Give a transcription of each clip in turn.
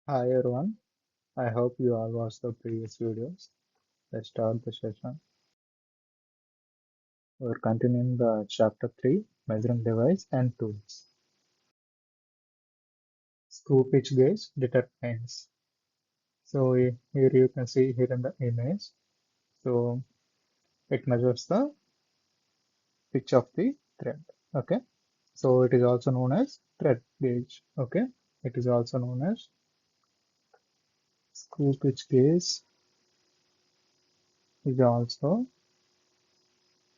Hi everyone, I hope you all watched the previous videos. Let's start the session. We're continuing the chapter 3, measuring device and tools. Screw pitch gauge determines. So here you can see here in the image. So it measures the pitch of the thread. Okay. So it is also known as thread gauge. Okay. It is also known as screw pitch gauge is also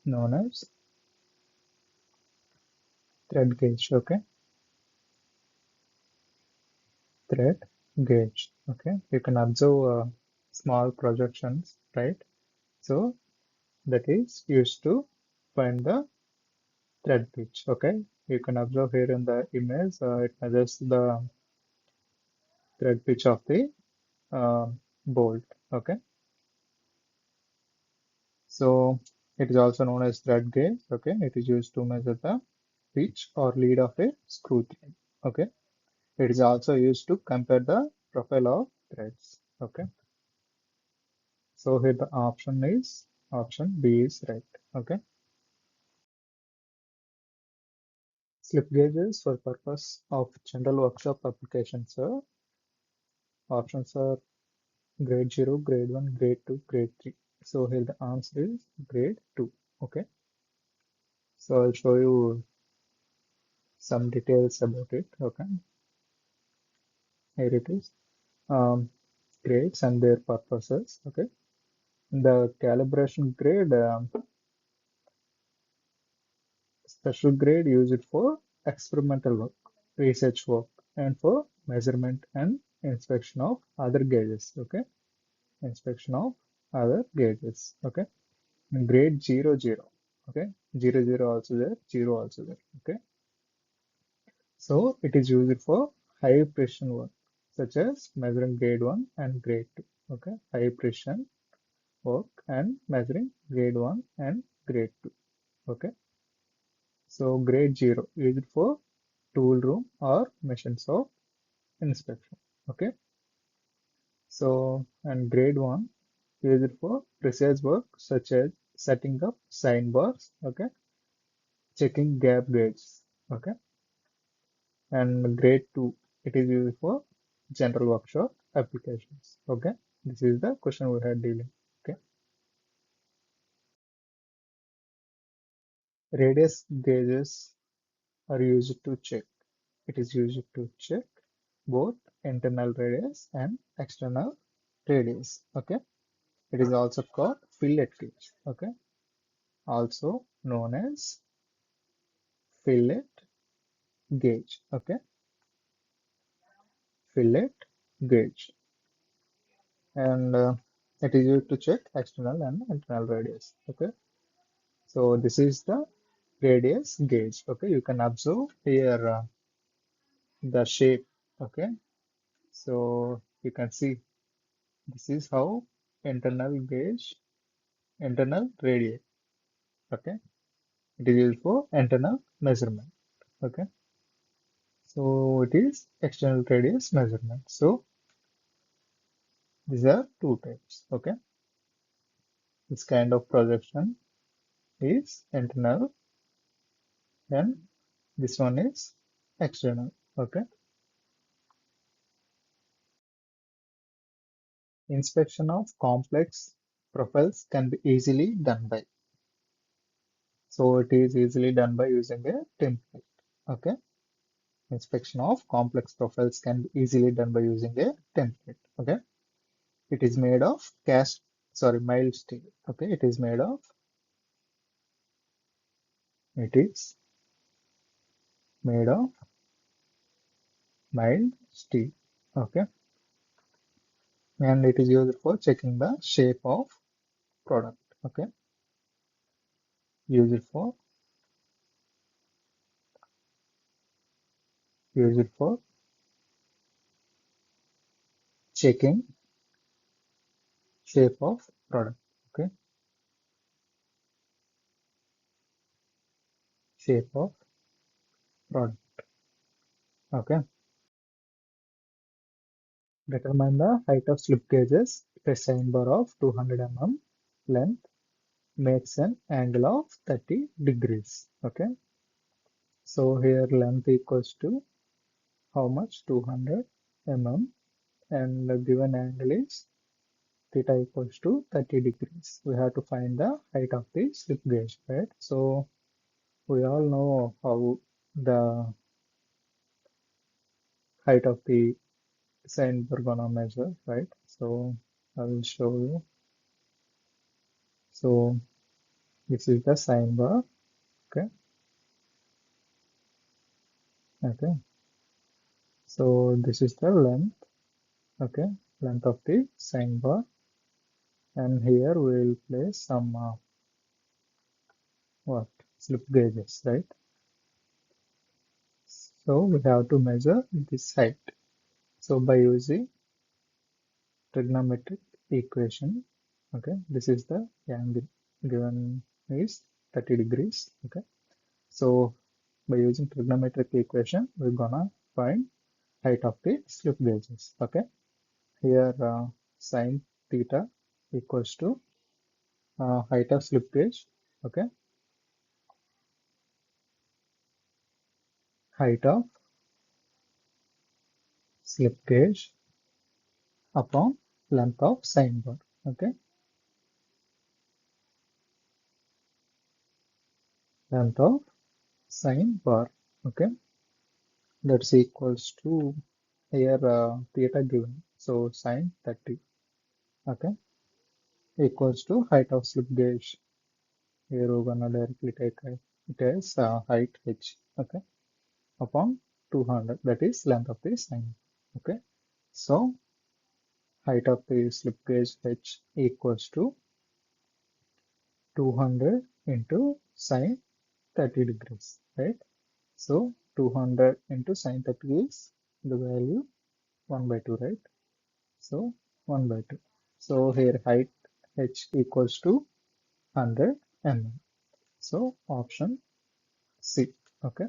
known as thread gauge. Okay. Thread gauge. Okay, you can observe small projections, right? So that is used to find the thread pitch. Okay, you can observe here in the image, it measures the thread pitch of the uh, bolt. Okay, so it is also known as thread gauge. Okay, it is used to measure the pitch or lead of a screw thread. Okay, it is also used to compare the profile of threads. Okay. So here the option B is right. Okay. Slip gauges for purpose of general workshop applications. Options are grade 0, grade 1, grade 2, grade 3. So here the answer is grade 2. Okay. So I'll show you some details about it. Okay. Here it is. Um, grades and their purposes. Okay. The calibration grade, special grade used for experimental work, research work, and for measurement and inspection of other gauges. Okay, inspection of other gauges. Okay, grade 00. Okay, 00 also there, 0 also there. Okay, so it is used for high precision work, such as measuring grade 1 and grade 2. Okay, high precision work and measuring grade 1 and grade 2. Okay. So grade 0 used for tool room or machine shop inspection. Okay. So and grade 1 used for precise work such as setting up sign bars. Okay. Checking gap gauges. Okay. And grade 2 it is used for general workshop applications. Okay. This is the question we had dealing. Okay. Radius gauges are used to check. It is used to check both internal radius and external radius. Okay, it is also called fillet gauge. Okay, also known as fillet gauge. Okay, fillet gauge, and it is used to check external and internal radius. Okay, so this is the radius gauge. Okay, you can observe here the shape. Okay, so you can see this is how internal gauge, internal radius. Okay, it is used for internal measurement. Okay, so it is external radius measurement. So these are two types. Okay, this kind of projection is internal and this one is external. Okay, inspection of complex profiles can be easily done by. So it is easily done by using a template. Okay, inspection of complex profiles can be easily done by using a template. Okay, it is made of mild steel. Okay, it is made of mild steel. Okay, and it is used for checking the shape of product. Okay, use it for use it for checking shape of product. Okay, shape of product. Okay, Determine the height of slip gauges. A sine bar of 200 mm length makes an angle of 30 degrees. Okay. So here length equals to how much? 200 mm, and the given angle is theta equals to 30 degrees. We have to find the height of the slip gauge, right? So we all know how the height of the sine we're gonna measure, right? So I will show you. So this is the sine bar. Okay. Okay. So this is the length. Okay. Length of the sine bar. And here we will place some what? Slip gauges, right? So we have to measure this height. So by using trigonometric equation, okay, this is the angle given is 30 degrees. Okay. So by using trigonometric equation, we're gonna find height of the slip gauges. Okay. Here sine theta equals to height of slip gauge. Okay. Height of slip gauge upon length of sine bar. Okay. Length of sine bar. Okay. That's equals to here theta given. So sine 30. Okay. Equals to height of slip gauge. Here we're gonna directly take it as height h. Okay. Upon 200. That is length of the sine. Okay. So height of the slip gauge h equals to 200 into sine 30 degrees, right? So 200 into sine 30 is the value 1 by 2, right? So 1 by 2. So here height h equals to 100 mm. So option C. Okay.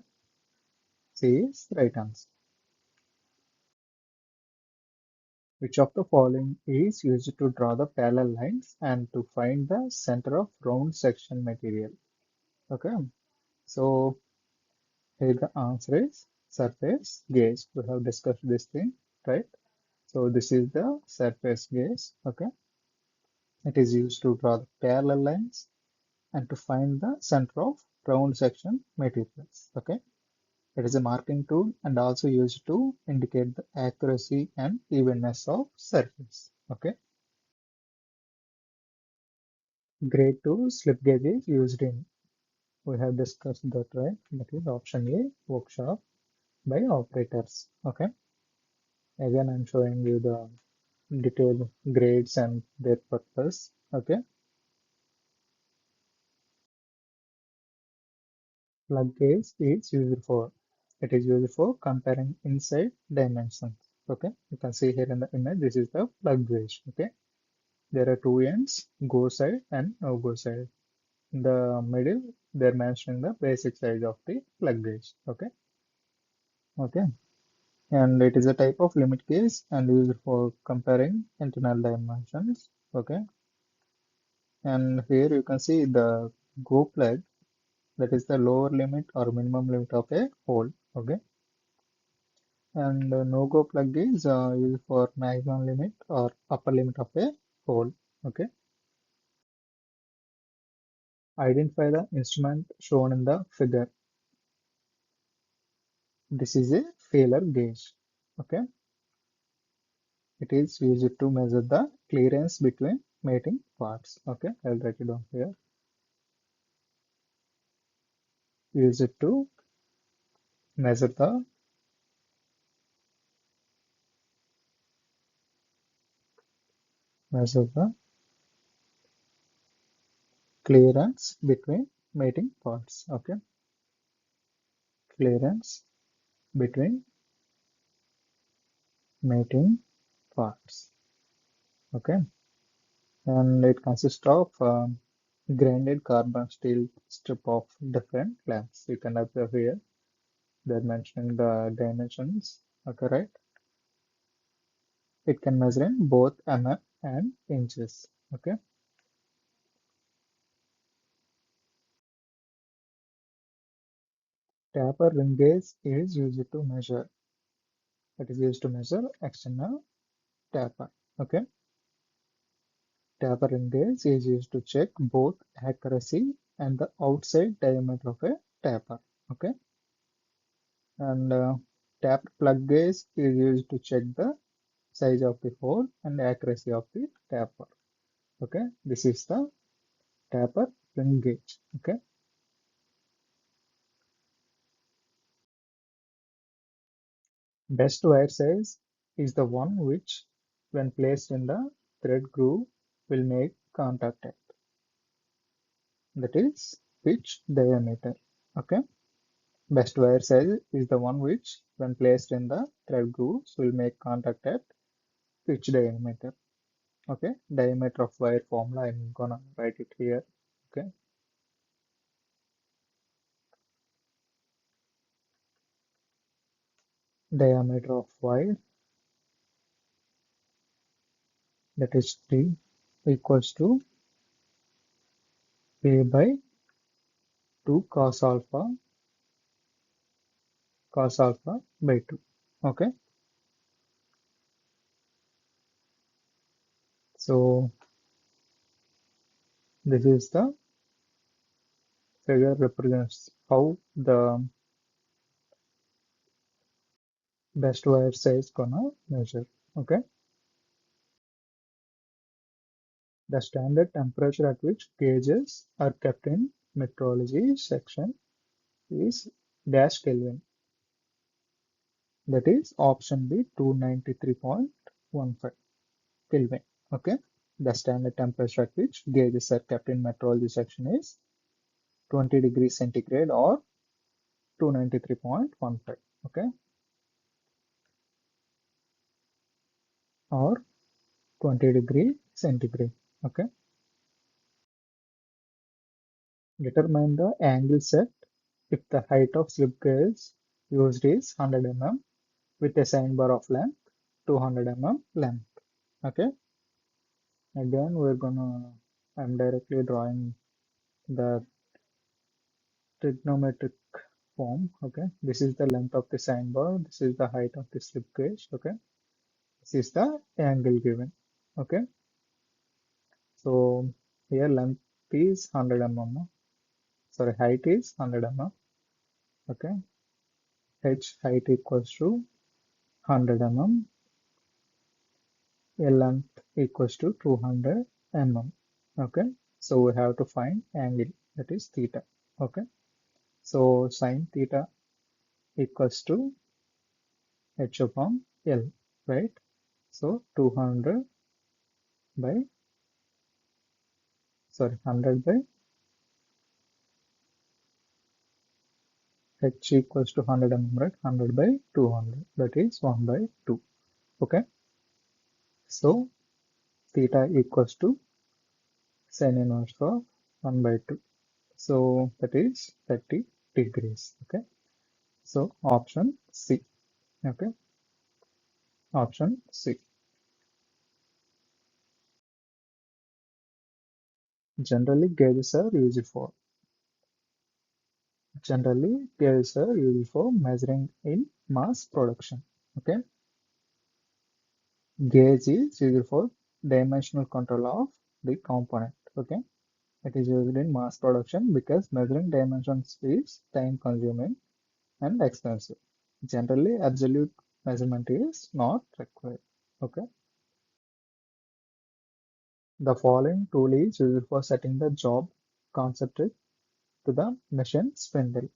C is right answer. Which of the following is used to draw the parallel lines and to find the center of round section material? Okay. So here the answer is surface gauge. We have discussed this thing, right? So this is the surface gauge. Okay. It is used to draw the parallel lines and to find the center of round section materials. Okay. It is a marking tool and also used to indicate the accuracy and evenness of surface. Okay. Grade 2 slip gauge is used in. We have discussed that, right? That is option A, workshop by operators. Okay. Again, I'm showing you the detailed grades and their purpose. Okay. Plug gauge is used for. It is used for comparing inside dimensions. Okay. You can see here in the image. This is the plug gauge. Okay. There are two ends, go side and no go side. In the middle, they're mentioning the basic size of the plug gauge. Okay. Okay. And it is a type of limit gauge and used for comparing internal dimensions. Okay. And here you can see the go plug, that is the lower limit or minimum limit of a hole. Okay. And no go plug is used for maximum limit or upper limit of a hole. Okay. Identify the instrument shown in the figure. This is a feeler gauge. Okay. It is used to measure the clearance between mating parts. Okay. I'll write it down here. Use it to measure the clearance between mating parts. Okay. Clearance between mating parts. Okay. And it consists of grinded carbon steel strip of different lengths. You can observe here they're mentioning the dimensions. Okay, right? It can measure in both mm and inches. Okay. Taper ring gauge is used to measure. It is used to measure external taper. Okay. Taper ring gauge is used to check both accuracy and the outside diameter of a taper. Okay. And taper plug gauge is used to check the size of the hole and accuracy of the taper. Okay. This is the taper ring gauge. Okay. Best wire size is the one which, when placed in the thread groove, will make contact at. That is pitch diameter. Okay. Best wire size is the one which, when placed in the thread grooves, will make contact at pitch diameter. Okay. Diameter of wire formula, I'm gonna write it here. Okay. Diameter of wire, that is T, equals to P by 2 cos alpha by 2. Okay. So this is the figure represents how the best wire size gonna measure. Okay. The standard temperature at which gauges are kept in metrology section is dash Kelvin. That is option B, 293.15 Kelvin. Okay. The standard temperature at which gauges are kept in metrology section is 20 degrees centigrade or 293.15. Okay. Or 20 degree centigrade. Okay. Determine the angle set if the height of slip gauge used is 100 mm with a sine bar of length 200 mm length. Okay. Again, I'm directly drawing the trigonometric form. Okay. This is the length of the sine bar. This is the height of the slip gauge. Okay. This is the angle given. Okay. So here length is 100 mm. Sorry, height is 100 mm. Okay. H height equals to 100 mm. L length equals to 200 mm. Okay. So we have to find angle, that is theta. Okay. So sine theta equals to H upon L, right? So 200 by, sorry, 100 by H equals to 100 mm, right? 100 by 200, that is 1 by 2. Okay. So theta equals to sine inverse of 1 by 2. So that is 30 degrees. Okay. So option C. Okay. Option C. Generally gauges are used for Generally gauges are used for measuring in mass production. Okay. Gauge is used for dimensional control of the component. Okay. It is used in mass production because measuring dimensions is time consuming and expensive. Generally, absolute measurement is not required. Okay. The following tool is used for setting the job concentric to the machine spindle.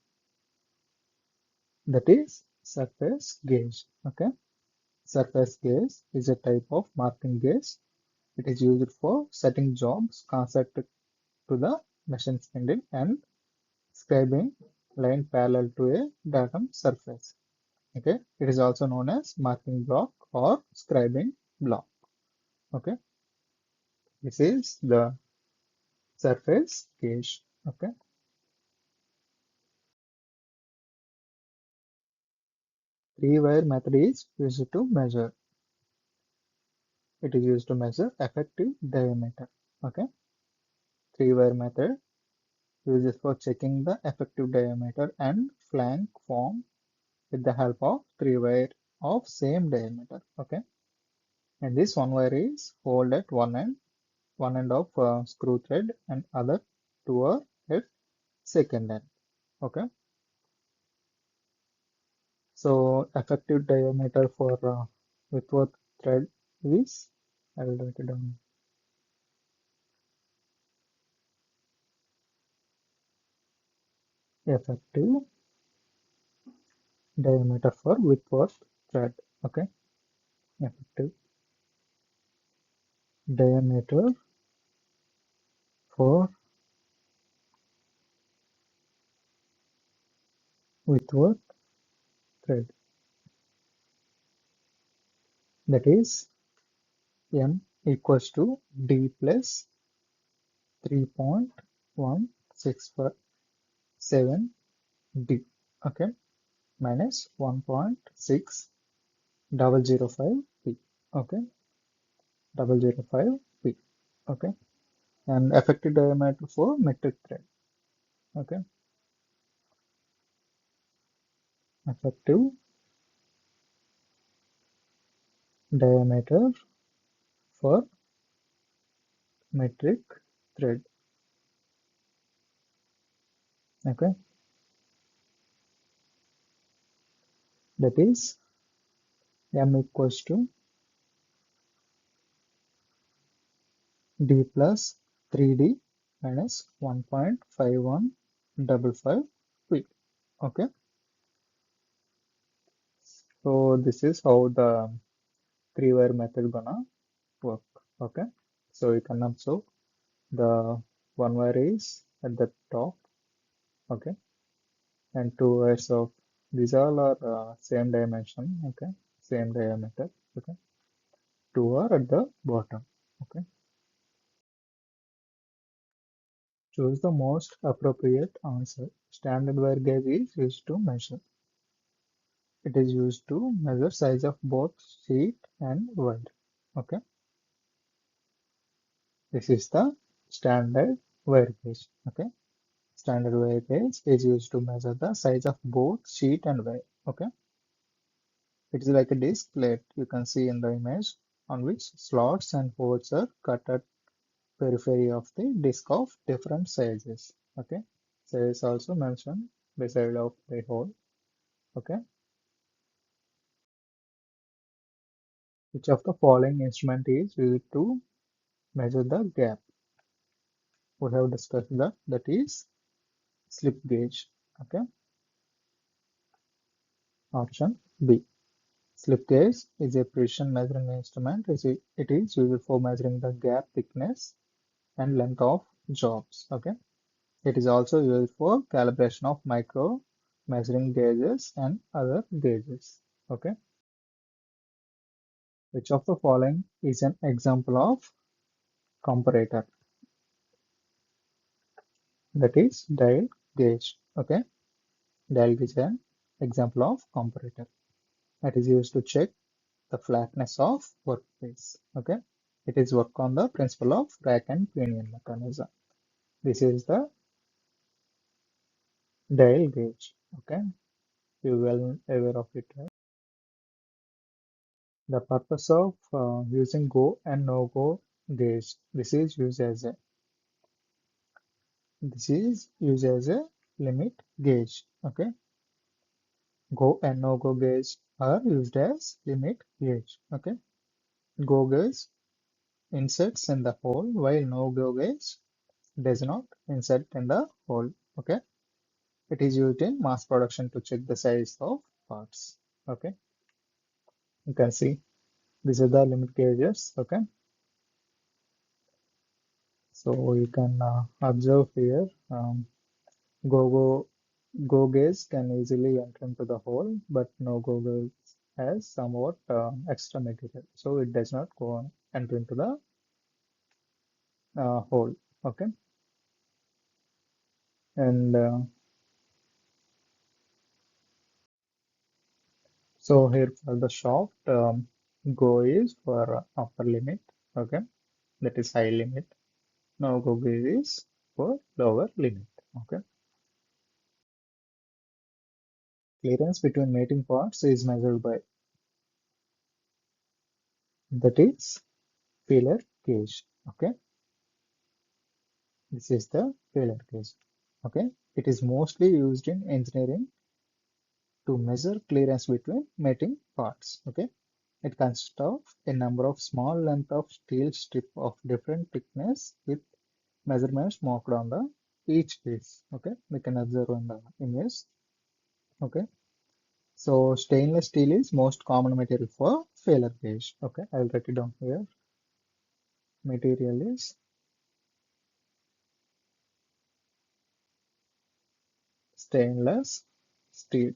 That is surface gauge. Okay. Surface gauge is a type of marking gauge. It is used for setting jobs concentric to the machine spindle and scribing line parallel to a datum surface. Okay. It is also known as marking block or scribing block. Okay. This is the surface gauge. Okay. Three-wire method is used to measure. It is used to measure effective diameter. Okay, three-wire method uses for checking the effective diameter and flank form with the help of three wire of same diameter. Okay, and this one wire is hold at one end of screw thread and other two are at second end. Okay, so effective diameter for Whitworth thread is, I will write it down. Effective diameter for Whitworth thread. Okay, effective diameter for Whitworth thread, that is M equals to D plus 3.167 D. Okay, minus 1.6005 P. Okay, 005 P. Okay, and effective diameter for metric thread. Okay, effective diameter for metric thread. Okay, that is M equals to D plus 3D minus 1.5155 P. Okay, so this is how the three-wire method gonna work. Okay, so you can observe the one wire is at the top. Okay, and two wires of these all are same dimension. Okay, same diameter. Okay, two are at the bottom. Okay, choose the most appropriate answer. Standard wire gauge is used to measure. It is used to measure size of both sheet and wire. Okay, this is the standard wire gauge. Okay, standard wire gauge is used to measure the size of both sheet and wire. Okay, it is like a disc plate you can see in the image on which slots and holes are cut at periphery of the disc of different sizes. Okay, size also mentioned beside of the hole. Okay, which of the following instrument is used to measure the gap? We have discussed that. That is slip gauge. Okay, option B. Slip gauge is a precision measuring instrument. It is used for measuring the gap thickness and length of jobs. Okay, it is also used for calibration of micro measuring gauges and other gauges. Okay, which of the following is an example of comparator? That is dial gauge. Okay, dial gauge is an example of comparator. It is used to check the flatness of workpiece. Okay, it is work on the principle of rack and pinion mechanism. This is the dial gauge. Okay, you well aware of it, right? The purpose of using go and no go gauge. This is used as a limit gauge. Okay, go and no go gauge are used as limit gauge. Okay, go gauge inserts in the hole while no go gauge does not insert in the hole. Okay, it is used in mass production to check the size of parts. Okay, you can see these are the limit gauges. Okay, so you can observe here. Go go go gauge can easily enter into the hole, but no go gauge has somewhat extra material, so it does not go on enter into the hole. Okay, and so here for the shaft. Go is for upper limit, okay, that is high limit. No go gauge is for lower limit, okay. Clearance between mating parts is measured by, that is feeler gauge, okay. This is the feeler gauge, okay. It is mostly used in engineering to measure clearance between mating parts, okay. It consists of a number of small length of steel strip of different thickness with measurements marked on the each piece, okay. We can observe in the image, okay. So stainless steel is most common material for feeler gauge, okay. I'll write it down here. Material is stainless steel,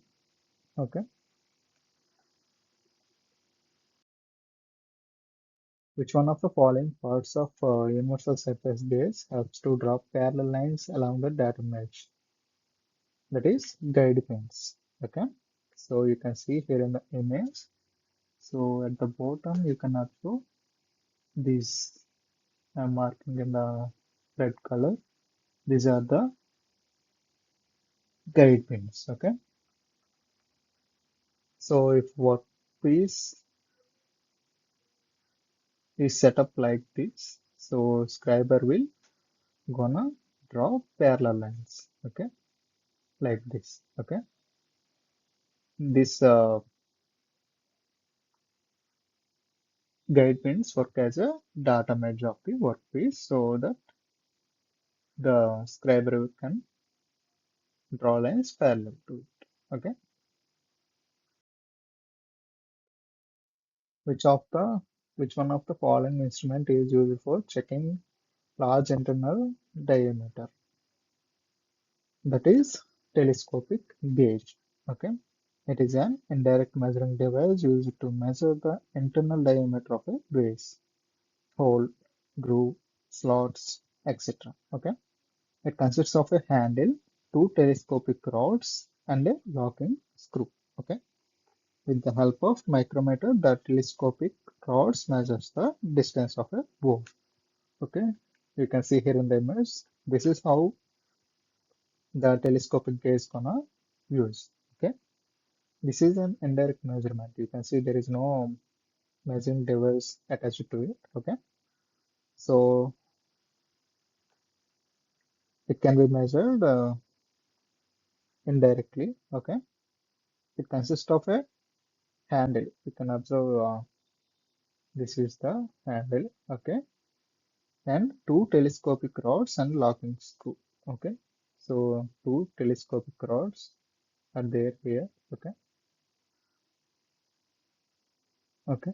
okay. Which one of the following parts of universal surface gauge helps to draw parallel lines along the datum edge? That is guide pins, okay. So you can see here in the image. So at the bottom you can observe these. I'm marking in the red color. These are the guide pins, okay. So if what piece is set up like this, so scriber will gonna draw parallel lines, okay, like this, okay. This guide pins work as a datum edge of the workpiece so that the scriber can draw lines parallel to it, okay. Which of the which one of the following instrument is used for checking large internal diameter? That is telescopic gauge, okay. It is an indirect measuring device used to measure the internal diameter of a vase, hole, groove, slots, etc. Okay. It consists of a handle, two telescopic rods, and a locking screw. Okay. With the help of micrometer, the telescopic rods measures the distance of a bore. Okay. You can see here in the image. This is how the telescopic gauge gonna use. Okay. This is an indirect measurement. You can see there is no measuring device attached to it. Okay. So it can be measured indirectly. Okay. It consists of a handle. You can observe this is the handle. Okay. And two telescopic rods and locking screw. Okay. So two telescopic rods are there here. Okay. Okay.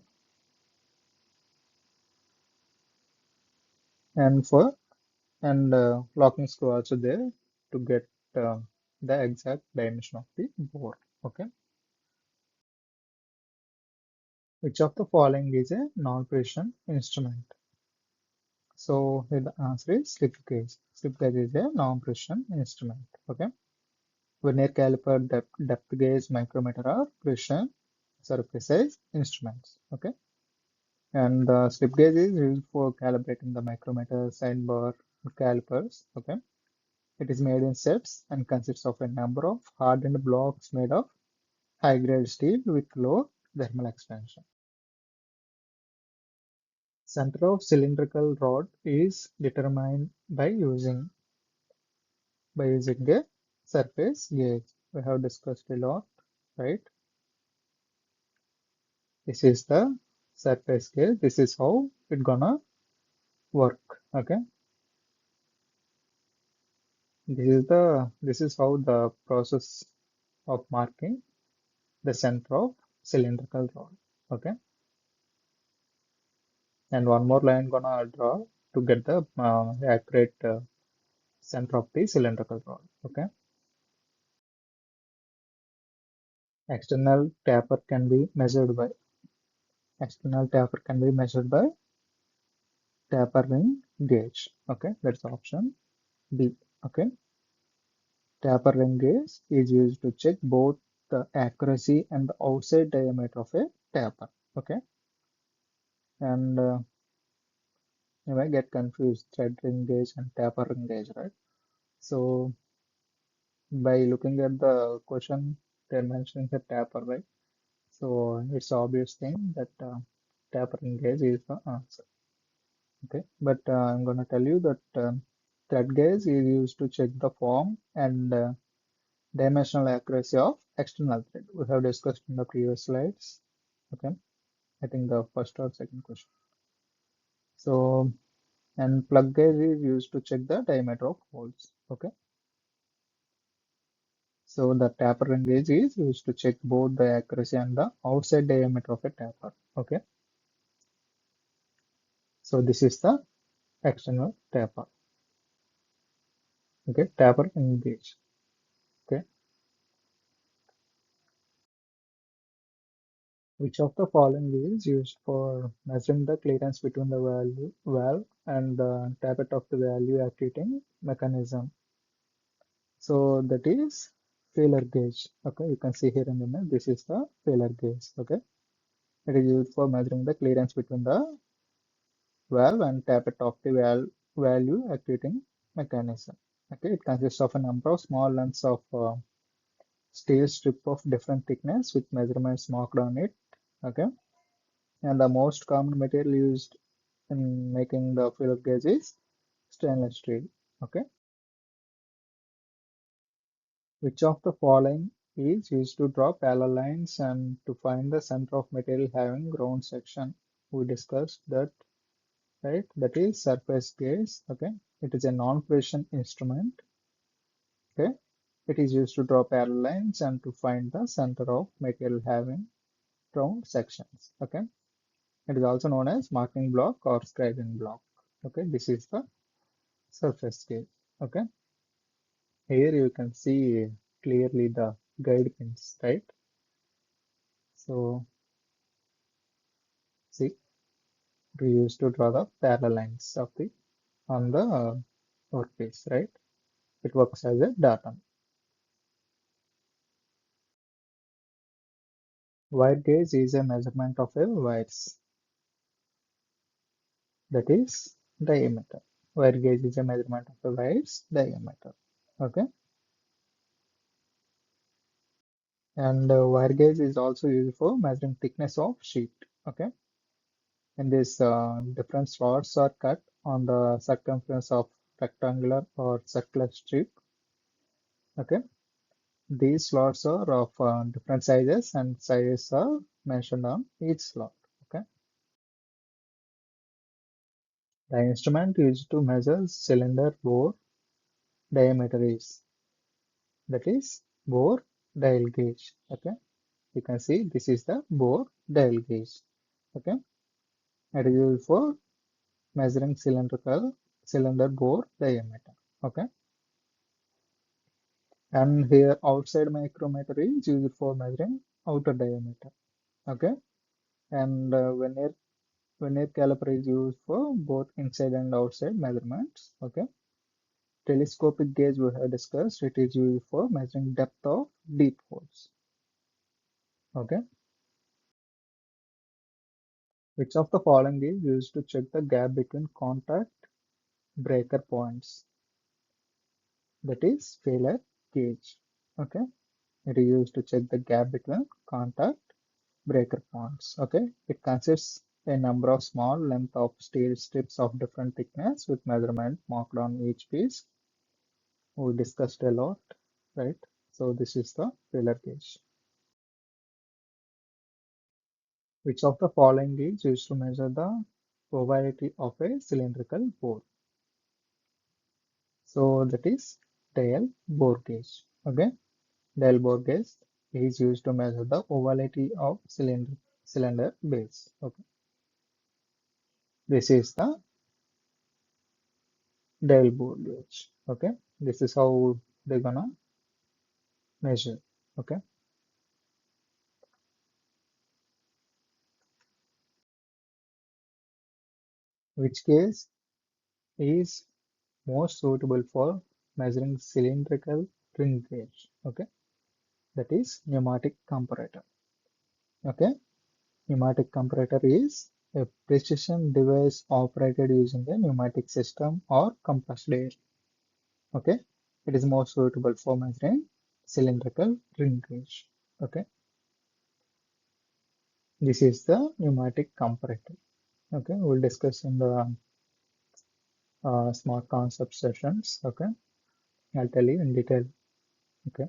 And for and locking screw also there to get the exact dimension of the bore. Okay. Which of the following is a non-precision instrument? So here the answer is slip gauge. Slip gauge is a non-precision instrument. Okay. Vernier caliper, depth gauge, micrometer are precision, sorry, precise instruments. Okay. And slip gauge is used for calibrating the micrometer, sidebar, calipers. Okay. It is made in sets and consists of a number of hardened blocks made of high-grade steel with low thermal expansion. Center of cylindrical rod is determined by using a surface gauge. We have discussed a lot, right? This is the surface gauge. This is how it gonna work. Okay. This is how the process of marking the center of cylindrical rod. Okay. And one more line gonna draw to get the accurate center of the cylindrical rod. Okay. External taper can be measured by external taper can be measured by taper ring gauge. Okay, that's option B. Okay, taper ring gauge is used to check both the accuracy and the outside diameter of a taper. Okay, And you might get confused thread ring gauge and taper ring gauge, right? So by looking at the question, they're mentioning the taper, right? So it's obvious thing that taper ring gauge is the answer. Okay, but I'm going to tell you that thread gauge is used to check the form and dimensional accuracy of external thread. We have discussed in the previous slides. Okay, I think the first or second question. So, and plug gauge is used to check the diameter of holes. Okay, so the taper ring gauge is used to check both the accuracy and the outside diameter of a taper. Okay, so this is the external taper. Okay, taper ring gauge. Okay. Which of the following is used for measuring the clearance between the valve and the tappet of the value actuating mechanism? So that is feeler gauge. Okay, you can see here in the image, this is the feeler gauge. Okay, it is used for measuring the clearance between the valve and tappet of the value actuating mechanism. Okay, it consists of a number of small lengths of steel strip of different thickness with measurements marked on it. Okay, and the most common material used in making the filler gauge is stainless steel. Okay, which of the following is used to draw parallel lines and to find the center of material having ground section? We discussed that, right? That is surface gauge. Okay, it is a non-precision instrument. Okay, it is used to draw parallel lines and to find the center of material having ground sections. Okay, it is also known as marking block or scribing block. Okay, this is the surface gauge. Okay, here you can see clearly the guide pins, right? So see, we used to draw the parallel lines of the on the workpiece, right? It works as a datum. Wire gauge is a measurement of a wire's, that is diameter. Wire gauge is a measurement of a wire's diameter. Okay, and wire gauge is also used for measuring thickness of sheet. Okay, and these different slots are cut on the circumference of rectangular or circular strip. Okay, these slots are of different sizes and sizes are mentioned on each slot. Okay, the instrument used to measure cylinder bore diameter is, that is bore dial gauge. Okay, you can see this is the bore dial gauge. Okay, it is used for measuring cylinder bore diameter. Okay, and here outside micrometer is used for measuring outer diameter. Okay, and vernier caliper is used for both inside and outside measurements. Okay, telescopic gauge we have discussed, it is used for measuring depth of deep holes. Okay, which of the following is used to check the gap between contact breaker points? That is failure gauge. Okay, it is used to check the gap between contact breaker points. Okay, it consists a number of small length of steel strips of different thickness with measurement marked on each piece. We discussed a lot, right? So this is the failure gauge. Which of the following is used to measure the ovality of a cylindrical bore? So that is dial bore gauge. Okay, dial bore gauge is used to measure the ovality of cylinder base. Okay, this is the dial bore gauge. Okay, this is how they're gonna measure. Okay, which gauge is most suitable for measuring cylindrical ring gauge? Okay, that is pneumatic comparator. Okay, pneumatic comparator is A precision device operated using a pneumatic system or compressed air. Okay, it is more suitable for measuring cylindrical ring gauge. Okay, this is the pneumatic comparator. Okay, we'll discuss in the smart concept sessions. Okay, I'll tell you in detail. Okay,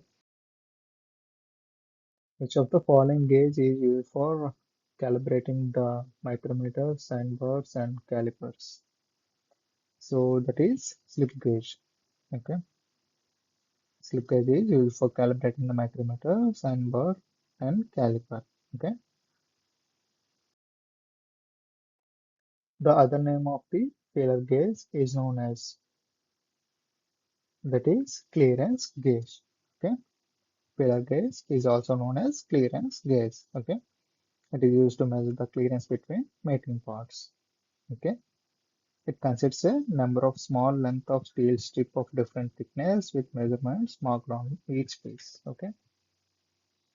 which of the following gauge is used for calibrating the micrometers, sandbars, and calipers? So that is slip gauge. Okay, slip gauge is used for calibrating the micrometer, sandbar, and caliper. Okay, the other name of the feeler gauge is known as, that is, clearance gauge. Okay, feeler gauge is also known as clearance gauge. Okay, it is used to measure the clearance between mating parts. Okay, it consists a number of small length of steel strip of different thickness with measurements marked on each piece. Okay,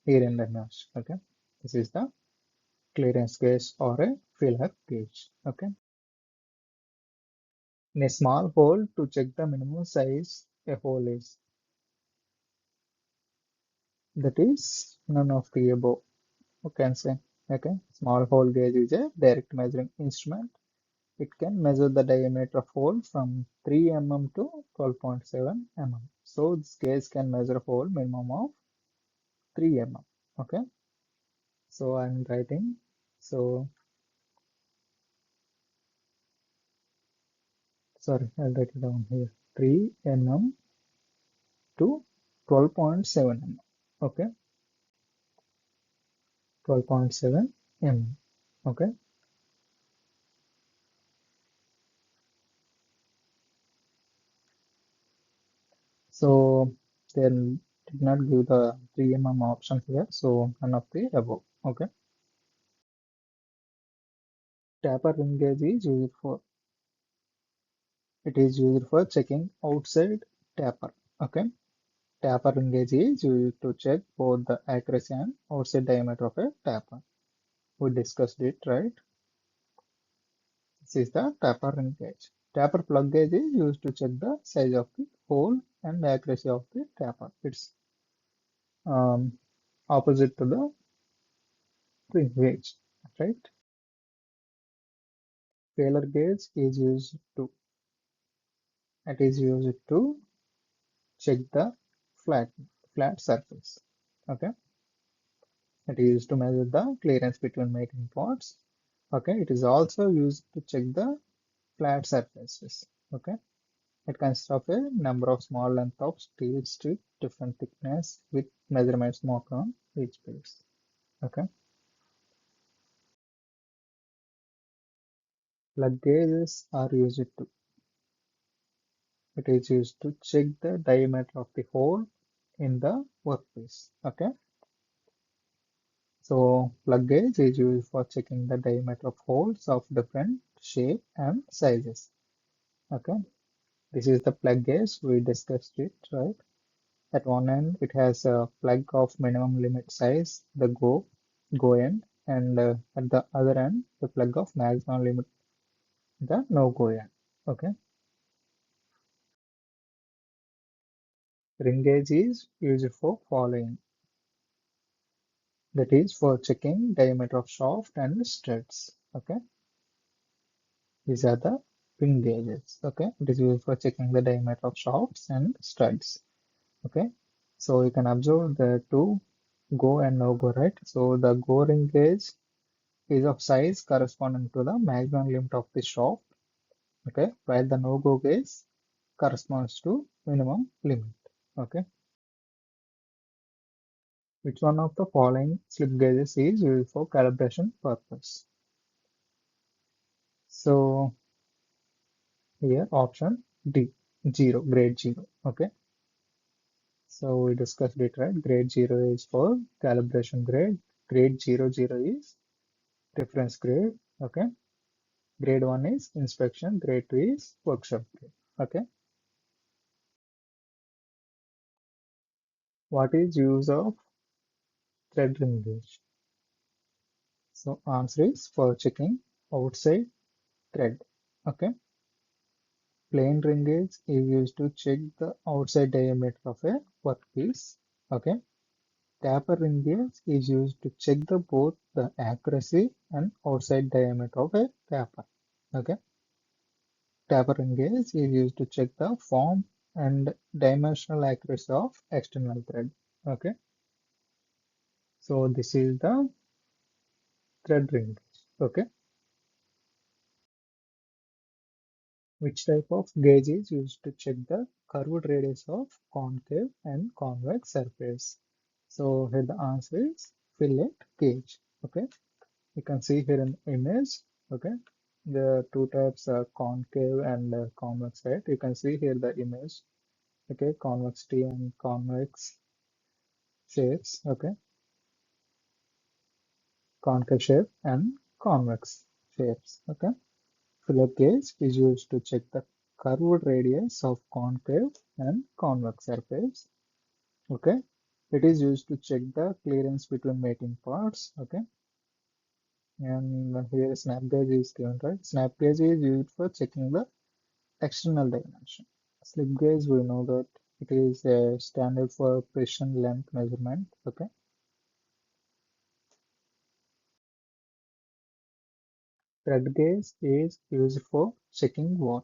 here in the image. Okay, this is the clearance gauge or a feeler gauge. Okay, in a small hole to check the minimum size a hole is, that is none of the above. You can say. Okay, small hole gauge is a direct measuring instrument. It can measure the diameter of hole from 3 mm to 12.7 mm. So this gauge can measure hole minimum of 3 mm. Okay, so I'm writing. So sorry, I'll write it down here. 3 mm to 12.7 mm. Okay, 12.7 mm. Okay, so then did not give the 3 mm option here. So none of the above. Okay, taper ring gauge is used for, it is used for checking outside taper. Okay, taper ring gauge is used to check both the accuracy and outside diameter of a taper. We discussed it, right? This is the taper ring gauge. Taper plug gauge is used to check the size of the hole and accuracy of the taper. It's um, opposite to the ring gauge, right? Feeler gauge is used to, it is used to check the flat flat surface. Okay, it is used to measure the clearance between mating parts. Okay, it is also used to check the flat surfaces. Okay, it consists of a number of small length of steel strip, different thickness with measurements marked on each piece. Okay, plug gauges are used to, it is used to check the diameter of the hole in the workpiece. Okay, so plug gauge is used for checking the diameter of holes of different shape and sizes. Okay, this is the plug gauge. We discussed it, right? At one end, it has a plug of minimum limit size, the go end, and at the other end, the plug of maximum limit, the no go end. Okay, ring gauge is used for following. That is for checking diameter of shaft and studs. Okay, these are the ring gauges. Okay, it is used for checking the diameter of shafts and studs. Okay, so you can observe the two go and no go, right? So the go ring gauge is of size corresponding to the maximum limit of the shaft. Okay, while the no go gauge corresponds to minimum limit. Okay, which one of the following slip gauges is used for calibration purpose? So here option D, zero, grade zero. Okay, so we discussed it, right? Grade zero is for calibration grade. Grade 00 is reference grade. Okay, grade 1 is inspection. Grade 2 is workshop grade. Okay, what is use of thread ring gauge? So answer is for checking outside thread. Okay. Plain ring gauge is used to check the outside diameter of a workpiece. Okay. Taper ring gauge is used to check both the accuracy and outside diameter of a taper. Okay. Taper ring gauge is used to check the form and dimensional accuracy of external thread. Okay. So this is the thread ring gauge. Okay. Which type of gauge is used to check the curved radius of concave and convex surface? So here the answer is fillet gauge. Okay, you can see here in the image. Okay, the two types are concave and convex, right? You can see here the image. Okay, convexity and convex shapes. Okay, concave shape and convex shapes. Okay. Fillet gauge is used to check the curved radius of concave and convex surface. Okay, it is used to check the clearance between mating parts. Okay, and here snap gauge is given, right? Snap gauge is used for checking the external dimension. Slip gauge, we know that it is a standard for precision length measurement. Okay, thread gauge is used for checking what?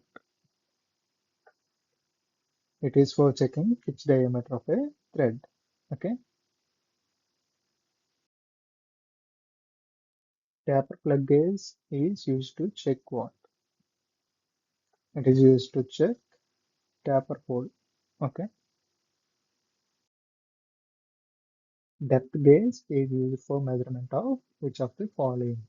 It is for checking pitch diameter of a thread. Okay. Taper plug gauge is used to check what? It is used to check taper hole. Okay. Depth gauge is used for measurement of which of the following?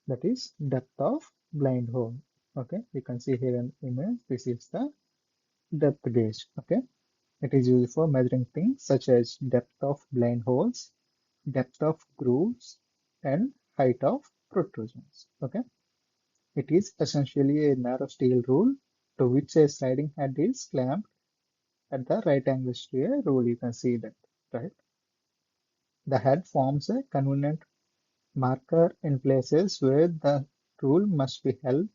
That is depth of blind hole. Okay. You can see here in the image. This is the depth gauge. Okay. It is used for measuring things such as depth of blind holes, depth of grooves, and height of protrusions. Okay. It is essentially a narrow steel rule to which a sliding head is clamped at the right angles to a rule. You can see that, right? The head forms a convenient marker in places where the rule must be held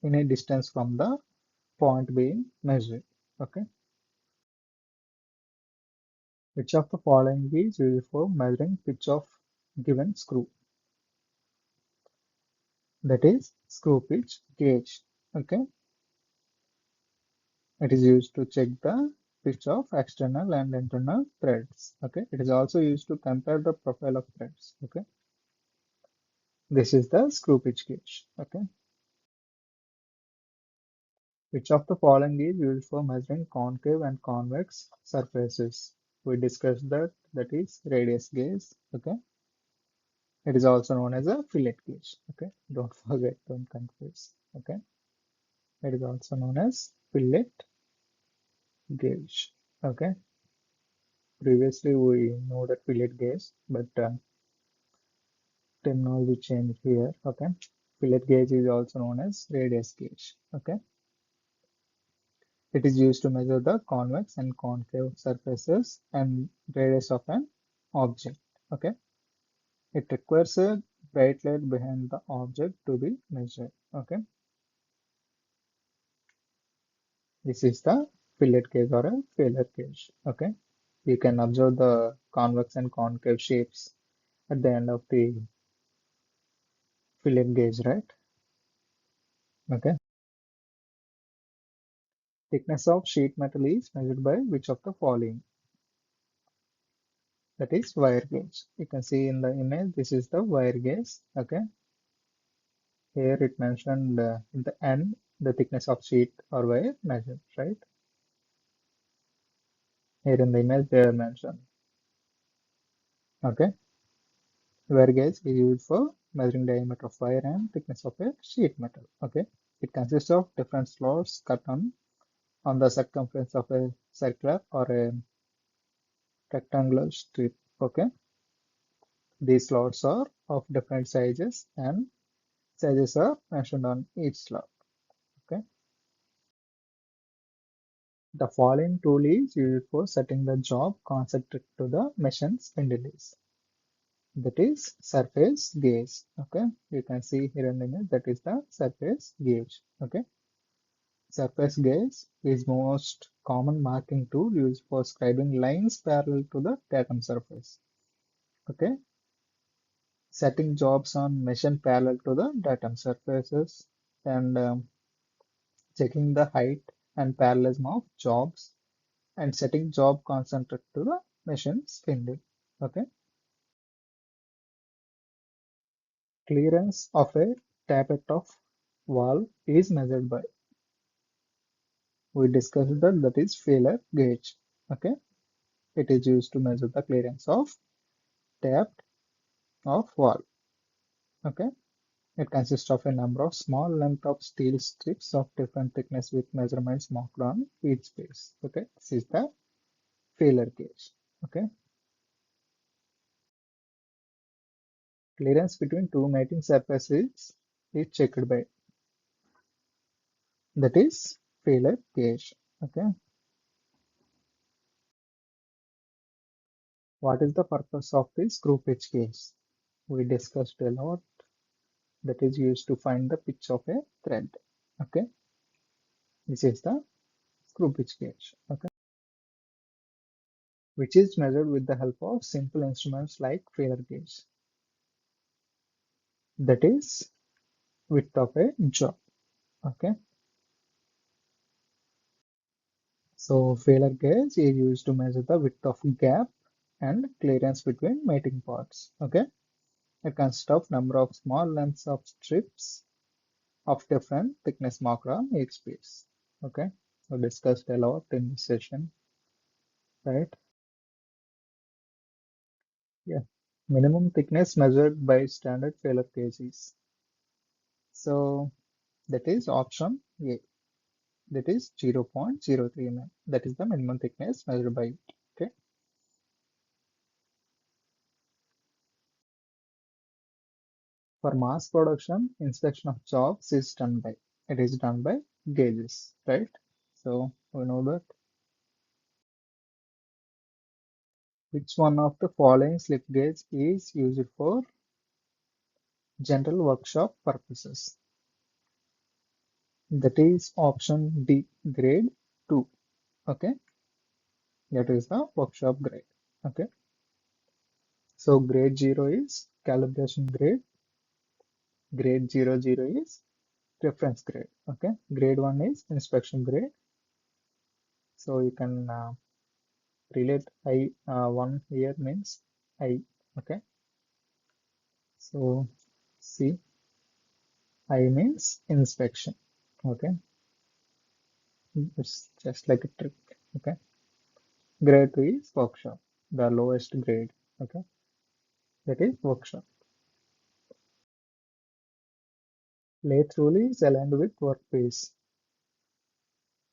in a distance from the point being measured. Okay. Which of the following is used for measuring pitch of given screw? That is screw pitch gauge. Okay. It is used to check the pitch of external and internal threads. Okay. It is also used to compare the profile of threads. Okay. This is the screw pitch gauge. Okay. Which of the following is used for measuring concave and convex surfaces? We discussed that, that is radius gauge. Okay. It is also known as a fillet gauge. Okay. Don't forget, don't confuse. Okay. It is also known as fillet gauge. Okay. Previously we know that fillet gauge, but terminology changed here. Okay. Fillet gauge is also known as radius gauge. Okay. It is used to measure the convex and concave surfaces and radius of an object. Okay. It requires a bright light behind the object to be measured. Okay. This is the fillet gauge or a feeler gauge. Okay. You can observe the convex and concave shapes at the end of the fillet gauge, right? Okay. Thickness of sheet metal is measured by which of the following? That is wire gauge. You can see in the image, this is the wire gauge. Okay. Here it mentioned in the end the thickness of sheet or wire measured, right? Here in the image they are mentioned. Okay. Wire gauge is used for measuring diameter of wire and thickness of a sheet metal. Okay. It consists of different slots cut on the circumference of a circular or a rectangular strip. Okay. These slots are of different sizes and sizes are mentioned on each slot. Okay. The following tool is used for setting the job concentric to the machine spindle is. That is surface gauge. Okay, you can see here in the image that is the surface gauge. Okay, surface gauge is most common marking tool used for scribing lines parallel to the datum surface. Okay, setting jobs on machine parallel to the datum surfaces and checking the height and parallelism of jobs and setting job concentric to the machine spindle. Okay, clearance of a tappet of valve is measured by, we discussed that is feeler gauge. Okay, it is used to measure the clearance of tap of valve. Okay, it consists of a number of small length of steel strips of different thickness with measurements marked on each space. Okay, this is the feeler gauge. Okay, clearance between two mating surfaces is checked by, that is feeler gauge. Okay, what is the purpose of this screw pitch gauge? We discussed a lot, that is used to find the pitch of a thread. Okay, this is the screw pitch gauge. Okay, which is measured with the help of simple instruments like feeler gauge. That is width of a job. Okay, so feeler gauge is used to measure the width of gap and clearance between mating parts. Okay, it consists of number of small lengths of strips of different thickness marked on each piece. Okay, we discussed a lot in this session, right? Yeah, minimum thickness measured by standard feeler gauges. So that is option A. That is 0.03 mm. That is the minimum thickness measured by it. Okay. For mass production, inspection of jobs is done by, it is done by gauges, right? So we know that which one of the following slip gauge is used for general workshop purposes. That is option D, grade 2. Okay, that is the workshop grade. Okay, so grade 0 is calibration grade, grade 00 is reference grade. Okay, grade 1 is inspection grade. So you can relate I 1 here means I. Okay, so C, I means inspection. Okay, it's just like a trick. Okay, grade 2 is workshop, the lowest grade. Okay, that is workshop. Lathe rule is aligned with workpiece,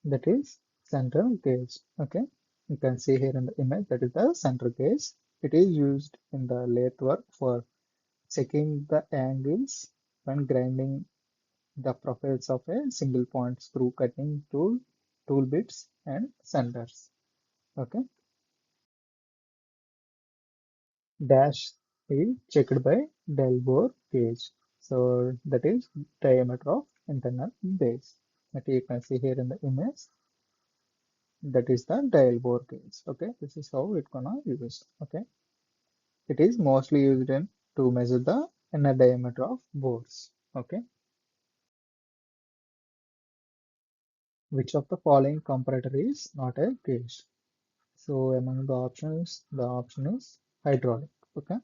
that is center gauge. Okay, you can see here in the image that is the center gauge. It is used in the lathe work for checking the angles when grinding the profiles of a single point screw cutting tool bits and centers. Okay, dash is checked by Delbor gauge. So that is diameter of internal base. That you can see here in the image. That is the dial bore gauge. Okay, this is how it gonna use. Okay, it is mostly used in to measure the inner diameter of bores. Okay, which of the following comparator is not a gauge? So among the options, the option is hydraulic. Okay,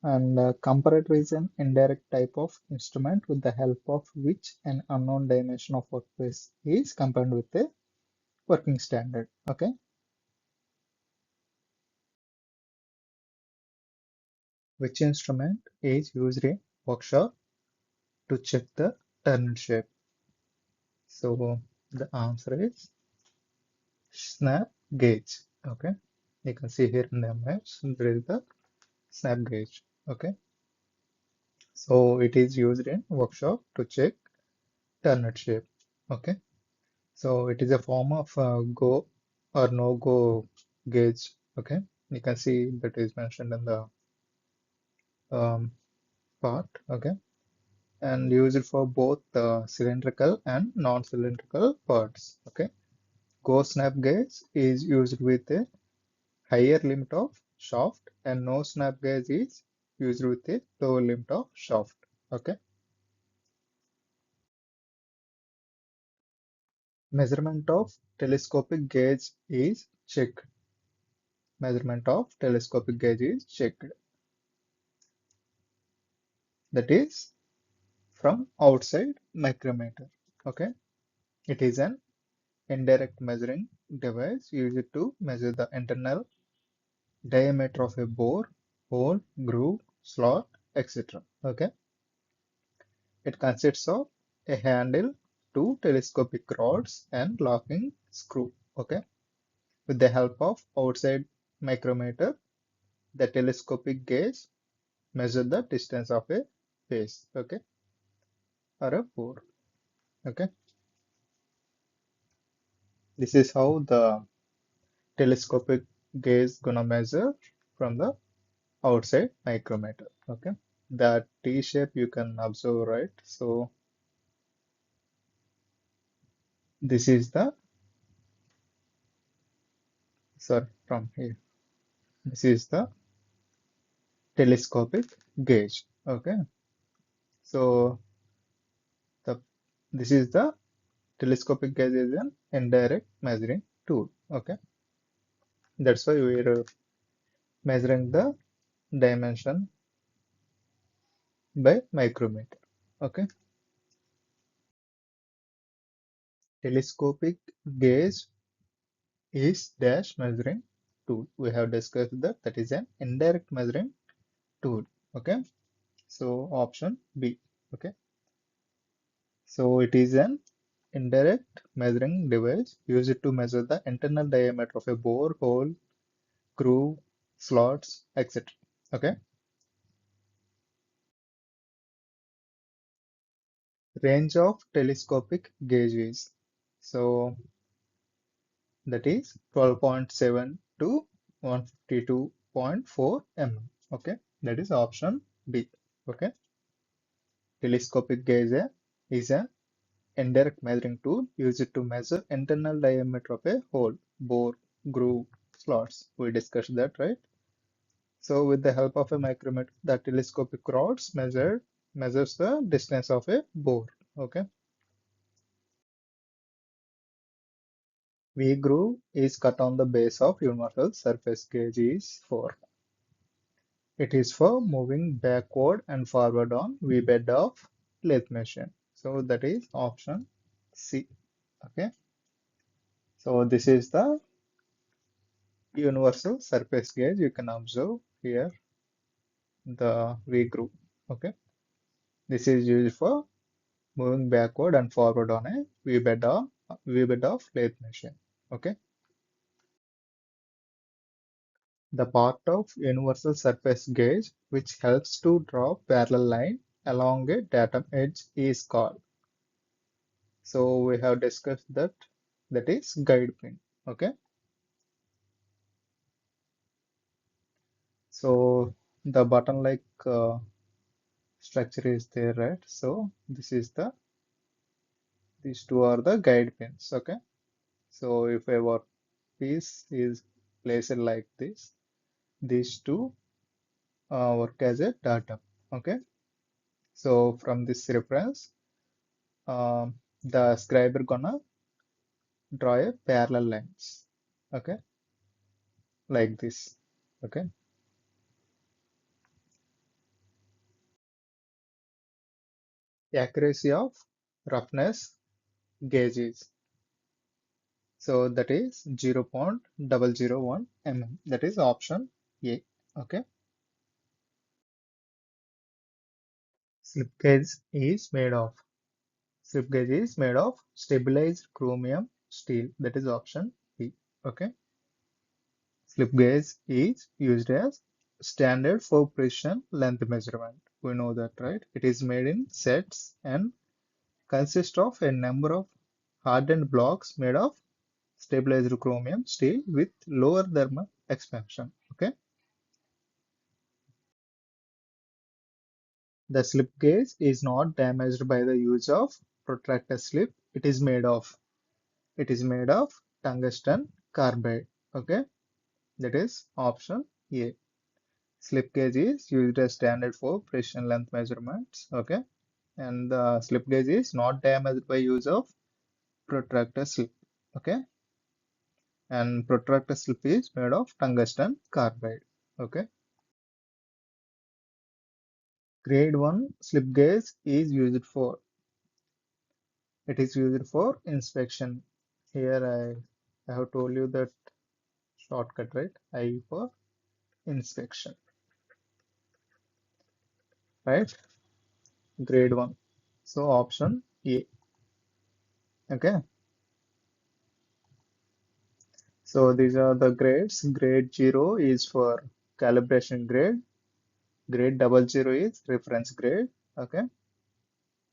and comparator is an indirect type of instrument with the help of which an unknown dimension of workpiece is compared with a working standard. Okay, which instrument is used in workshop to check the turn shape? So the answer is snap gauge. Okay, you can see here in the image there is the snap gauge. Okay, so it is used in workshop to check turn shape. Okay, so it is a form of go or no go gauge. Okay, you can see that is mentioned in the um, part, okay, and use it for both cylindrical and non-cylindrical parts, okay. Go snap gauge is used with a higher limit of shaft, and no snap gauge is used with a lower limit of shaft, okay. Measurement of telescopic gauge is checked. Measurement of telescopic gauge is checked. That is from outside micrometer, okay. It is an indirect measuring device used to measure the internal diameter of a bore, hole, groove, slot, etc. Okay. It consists of a handle, two telescopic rods, and locking screw. Okay. With the help of outside micrometer, the telescopic gauge measure the distance of a base. Okay, or a bore. Okay. This is how the telescopic gauge gonna measure from the outside micrometer. Okay, the T shape you can observe, right? So this is the, sorry, from here, this is the telescopic gauge. Okay, so the this is the telescopic gauge is an indirect measuring tool. Okay, that's why we're measuring the dimension by micrometer. Okay, telescopic gauge is dash measuring tool. We have discussed that that is an indirect measuring tool. Okay, so option B. Okay, so it is an indirect measuring device used to measure the internal diameter of a bore, hole, groove, slots, etc. Okay, range of telescopic gauges. So that is 12.7 to 152.4 mm. Okay, that is option B. Okay, telescopic gauge is an indirect measuring tool used to measure internal diameter of a hole, bore, groove, slots. We discussed that, right? So with the help of a micrometer, the telescopic rods measures the distance of a bore. Okay. V groove is cut on the base of universal surface gauge is for. It is for moving backward and forward on V bed of lathe machine. So that is option C. Okay. So this is the universal surface gauge. You can observe here the V groove. Okay. This is used for moving backward and forward on a V bed of lathe machine. Okay. The part of universal surface gauge which helps to draw parallel line along a datum edge is called. So we have discussed that that is guide pin. Okay. So the button like structure is there, right? So this is the, these two are the guide pins. Okay. So if a workpiece is placed like this, these two work as a datum. Okay. So from this reference, the scriber gonna draw a parallel lines. Okay, like this. Okay, accuracy of roughness gauges. So that is 0.001 mm. That is option A. Okay, slip gauge is made of. Slip gauge is made of stabilized chromium steel. That is option B. Okay. Slip gauge is used as standard for precision length measurement. We know that, right? It is made in sets and consists of a number of hardened blocks made of stabilized chromium steel with lower thermal expansion. Okay. The slip gauge is not damaged by the use of protractor slip. It is made of tungsten carbide. Okay, that is option A. Slip gauge is used as standard for precision length measurements. Okay, and the slip gauge is not damaged by use of protractor slip. Okay, and protractor slip is made of tungsten carbide. Okay, grade 1 slip gauge is used for inspection. Here I have told you that shortcut, right? I for inspection, right? Grade 1. So option A. Okay. So these are the grades. Grade 0 is for calibration grade. Grade 00 is reference grade. Okay.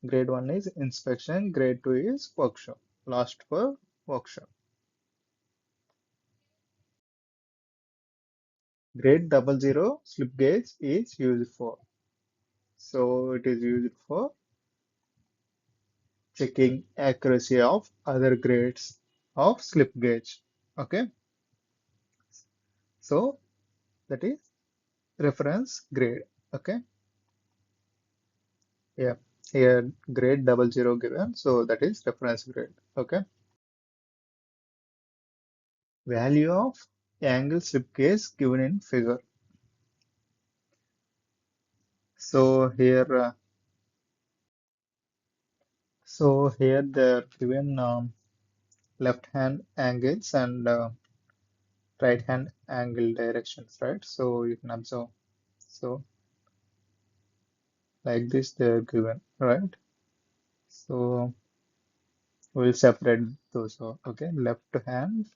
Grade 1 is inspection. Grade 2 is workshop. Last for workshop. Grade 00 slip gauge is used for. So it is used for checking accuracy of other grades of slip gauge. Okay. So that is reference grade. Okay. Yeah. Here grade 00 given. So that is reference grade. Okay. Value of angle slip gauge given in figure. So here they're given left hand angles and right hand angle directions, right? So you can observe. So like this they're given, right? So we'll separate those. Okay, left hand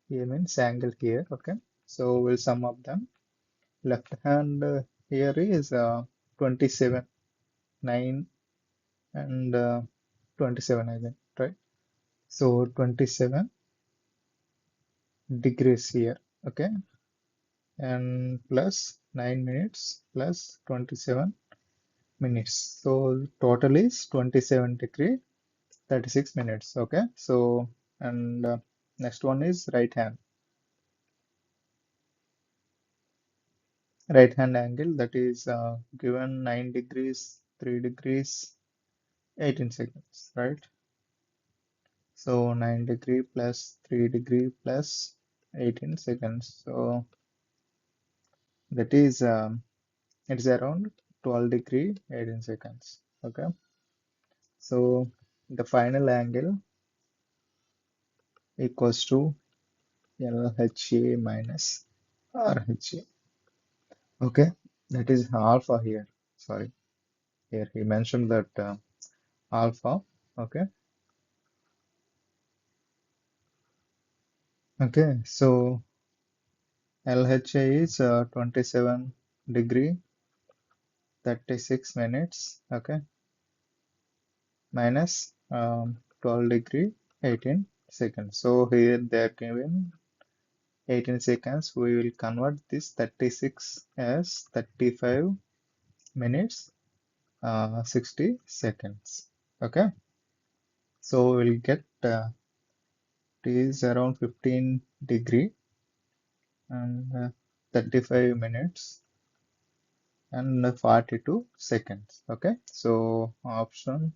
here means angle here. Okay, so we'll sum up them. Left hand here is 27, 9 and 27 I think, right? So 27 degrees here, okay, and plus 9 minutes plus 27 minutes. So total is 27 degree 36 minutes, okay. So and next one is right hand angle, that is given 9 degrees 3 degrees 18 seconds, right? So 9 degree plus 3 degree plus 18 seconds. So that is it's around 12 degree 18 seconds. Okay. So the final angle equals to LHA minus RHA. Okay. That is alpha here. Sorry. Here he mentioned that alpha. Okay. Okay. So LHA is 27 degree 36 minutes. Okay, minus 12 degree 18 seconds. So here they are given 18 seconds. We will convert this 36 as 35 minutes 60 seconds. Okay, so we'll get it is around 15 degree and 35 minutes and 42 seconds. Okay, so option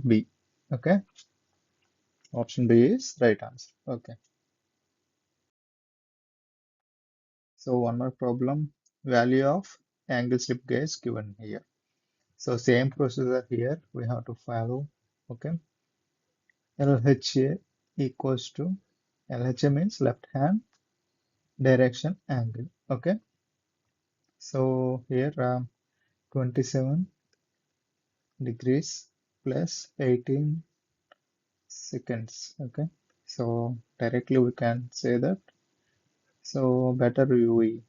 B. Okay, option B is right answer. Okay. So one more problem, value of angle slip gauge given here. So same procedure here we have to follow. Okay, LHA equals to LHA means left hand direction angle. Okay, so here 27 degrees plus 18 seconds. Okay, so directly we can say that. So better we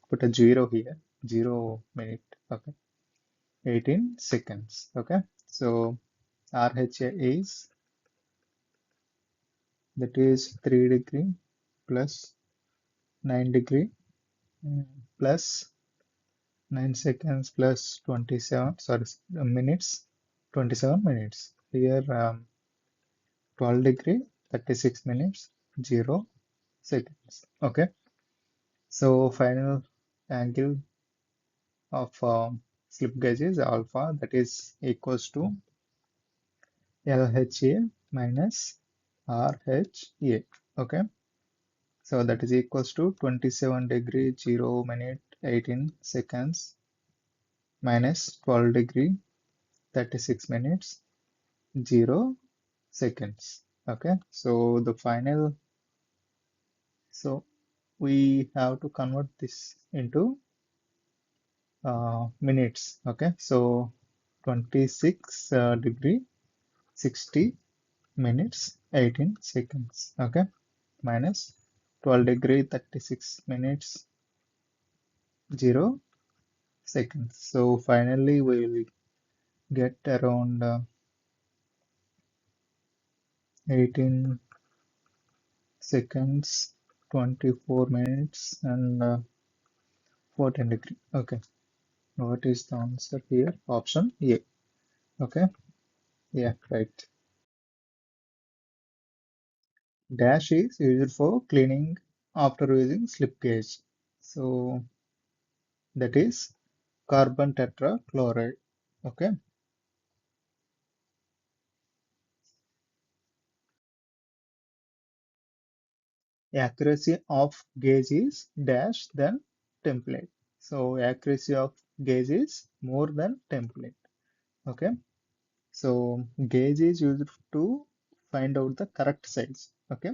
put a zero here, 0 minute. Okay, 18 seconds. Okay, so RHA is, that is 3 degree plus 9 degree plus 9 seconds plus 27, sorry, minutes, 27 minutes. Here 12 degree, 36 minutes, 0 seconds. Okay, so final angle of slip gauge is alpha, that is equals to LHA minus RHA. Okay, so that is equals to 27 degree 0 minute 18 seconds minus 12 degree 36 minutes 0 seconds. Okay, so the final, so we have to convert this into minutes. Okay, so 26 degree 60 minutes 18 seconds. Okay, minus 12 degree 36 minutes 0 seconds. So finally we will get around 18 seconds, 24 minutes, and 14 degree. Okay, what is the answer here? Option A. Okay, yeah, right. Dash is used for cleaning after using slip gauge. So that is carbon tetrachloride. Okay, accuracy of gauge is dash than template. So accuracy of gauge is more than template. Okay, so gauge is used to find out the correct size. Okay,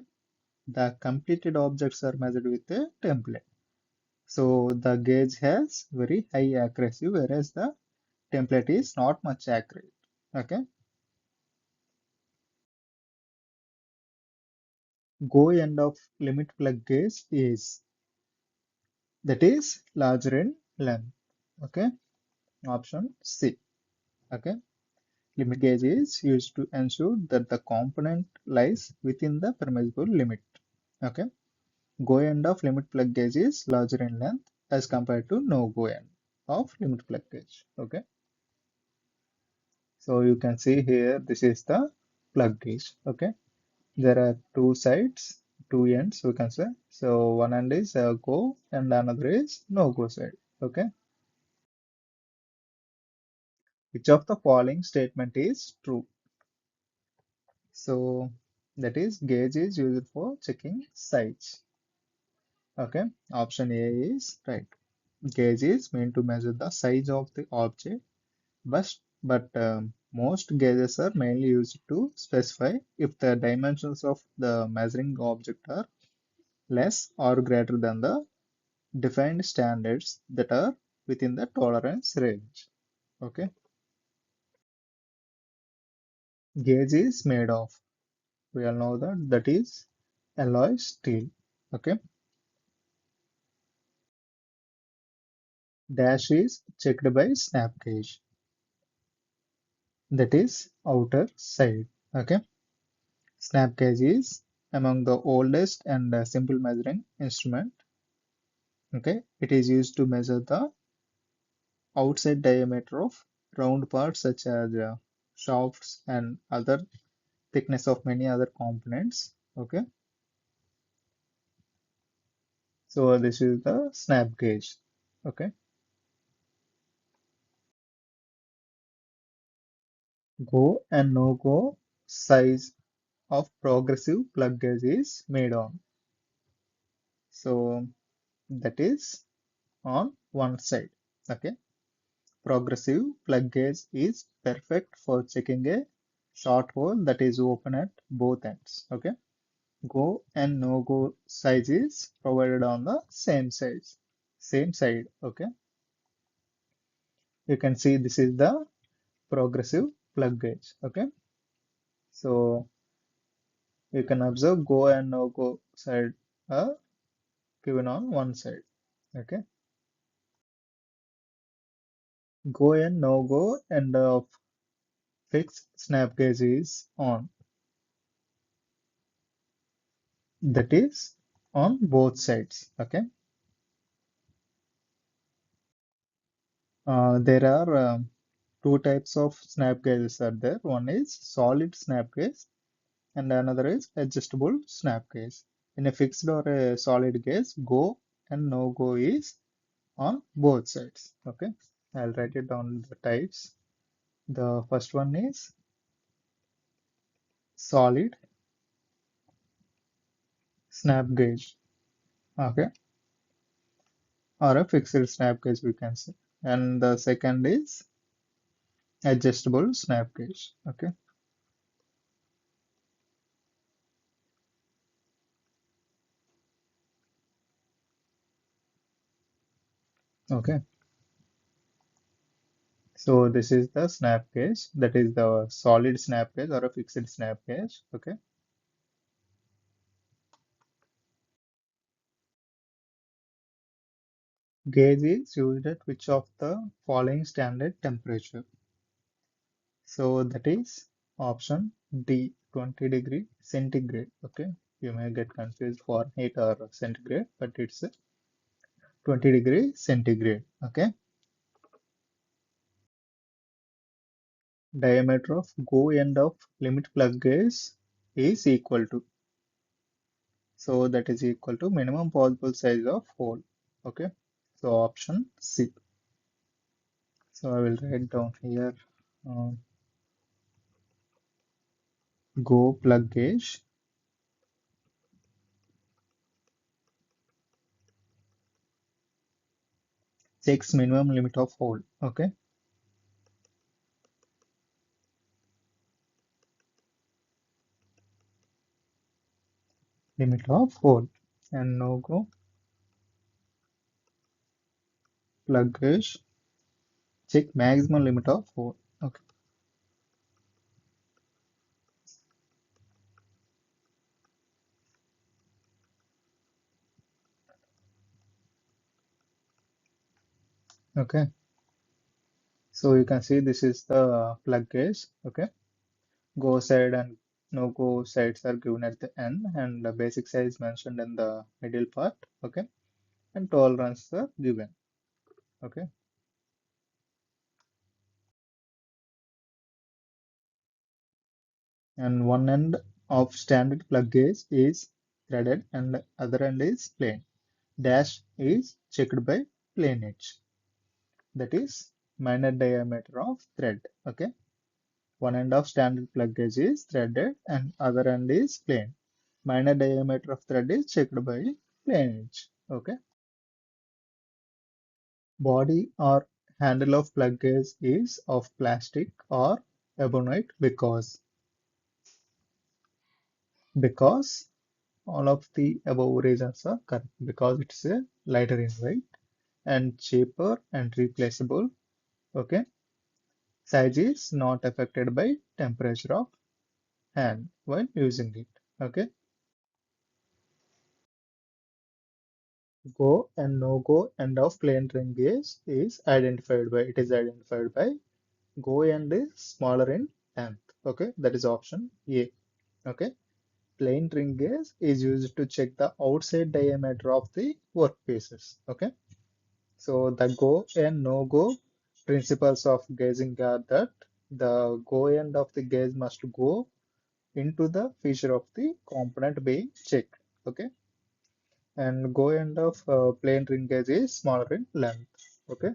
the completed objects are measured with a template. So the gauge has very high accuracy, whereas the template is not much accurate. Okay, go end of limit plug gauge is, that is larger in length. Okay, option C. Okay, limit gauge is used to ensure that the component lies within the permissible limit. Okay, go end of limit plug gauge is larger in length as compared to no go end of limit plug gauge. Okay, so you can see here this is the plug gauge. Okay, there are two sides, two ends we can say. So one end is go and another is no go side. Okay, which of the following statement is true? So that is gauge is used for checking size. Okay, option A is right. Gauge is meant to measure the size of the object, but most gauges are mainly used to specify if the dimensions of the measuring object are less or greater than the defined standards that are within the tolerance range. Okay, gauge is made of, we all know that is alloy steel. Okay, dash is checked by snap gauge, that is outer side. Okay, snap gauge is among the oldest and simple measuring instrument. Okay, it is used to measure the outside diameter of round parts such as shafts and other thickness of many other components. Okay, so this is the snap gauge. Okay, go and no go size of progressive plug gauge is made on. So that is on one side. Okay, progressive plug gauge is perfect for checking a short hole that is open at both ends. Okay, go and no go size is provided on the same side. Okay, you can see this is the progressive plug gauge. Okay, so you can observe go and no go side are given on one side. Okay, go and no go and of fixed snap gauge is on, that is on both sides. Okay, There are two types of snap gauges are there. One is solid snap gauge and another is adjustable snap gauge. In a fixed or a solid gauge, go and no go is on both sides. Okay, I'll write it down the types. The first one is solid snap gauge. Okay, or a fixed snap gauge we can say. And the second is adjustable snap gauge. Okay, okay. So this is the snap gauge, that is the solid snap gauge or a fixed snap gauge. Okay. Gauge is used at which of the following standard temperature? So that is option D, 20 degree centigrade. Okay. You may get confused for heat or centigrade, but it's 20 degree centigrade. Okay. Diameter of go end of limit plug gauge is equal to. So that is equal to minimum possible size of hole. Okay. So option C. So I will write down here uh, go plug gauge checks minimum limit of hole. Okay. Limit of hole. And no go plug gauge check maximum limit of hole. Okay. Okay. So you can see this is the plug gauge. Okay. Go side and no go sides are given at the end, and the basic size mentioned in the middle part. Okay. And tolerance are given. Okay. And one end of standard plug gauge is threaded and the other end is plain. Dash is checked by plain edge. That is minor diameter of thread. Okay. One end of standard plug gauge is threaded and other end is plain. Minor diameter of thread is checked by plain edge. Okay. Body or handle of plug gauge is of plastic or ebonite because all of the above reasons are correct, because it's a lighter in weight and cheaper and replaceable. Okay. Size is not affected by temperature of hand while using it. Okay. Go and no go end of plain ring gauge is identified by, it is identified by go end is smaller in length. Okay. That is option A. Okay. Plain ring gauge is used to check the outside diameter of the workpieces. Okay. So the go and no go principles of gauging are that the go end of the gauge must go into the feature of the component being checked. Okay. And go end of plain ring gauge is smaller in length. Okay.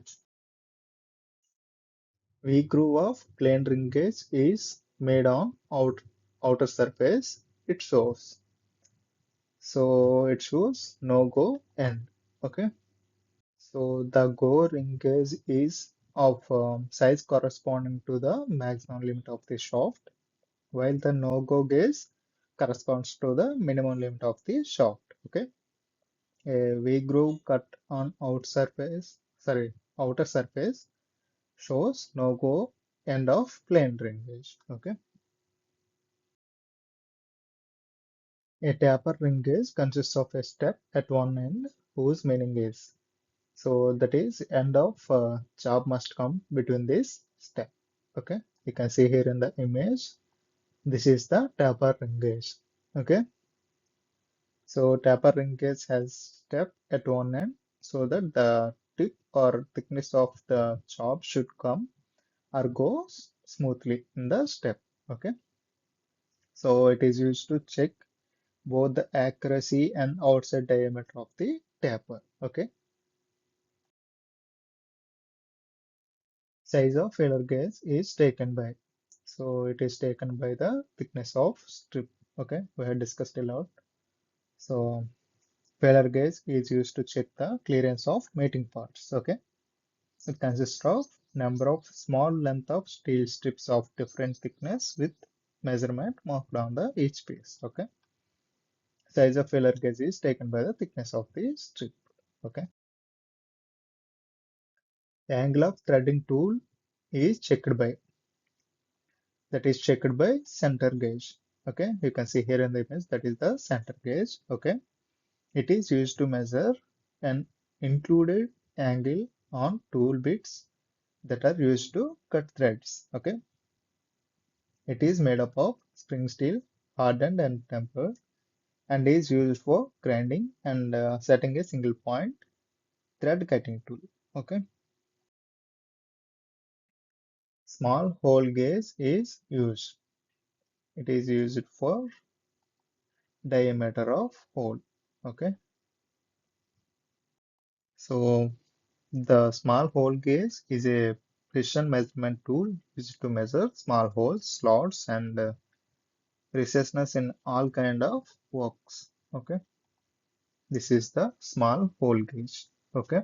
V groove of plain ring gauge is made on outer surface. It shows. So it shows no go end. Okay. So the go ring gauge is of size corresponding to the maximum limit of the shaft, while the no go gauge corresponds to the minimum limit of the shaft. Okay. A V groove cut on outer surface shows no go end of plain ring gauge. Okay. A taper ring gauge consists of a step at one end whose meaning is, so that is end of job must come between this step. Okay. You can see here in the image, this is the taper ring gauge. Okay. So taper ring gauge has step at one end so that the tip or thickness of the job should come or go smoothly in the step. Okay, so it is used to check both the accuracy and outside diameter of the taper. Okay, size of filler gauge is taken by, so it is taken by the thickness of strip. Okay, we have discussed a lot. So filler gauge is used to check the clearance of mating parts. Okay, it consists of number of small length of steel strips of different thickness with measurement marked on the each piece. Okay, size of filler gauge is taken by the thickness of the strip. Okay, the angle of threading tool is checked by, that is checked by center gauge. Okay, you can see here in the image, that is the center gauge. Okay, it is used to measure an included angle on tool bits that are used to cut threads. Okay, it is made up of spring steel, hardened and tempered, and is used for grinding and setting a single point thread cutting tool. Okay, small hole gauge is used. It is used for diameter of hole. Okay, so the small hole gauge is a precision measurement tool used to measure small holes, slots, and recesses in all kind of works. Okay, this is the small hole gauge. Okay,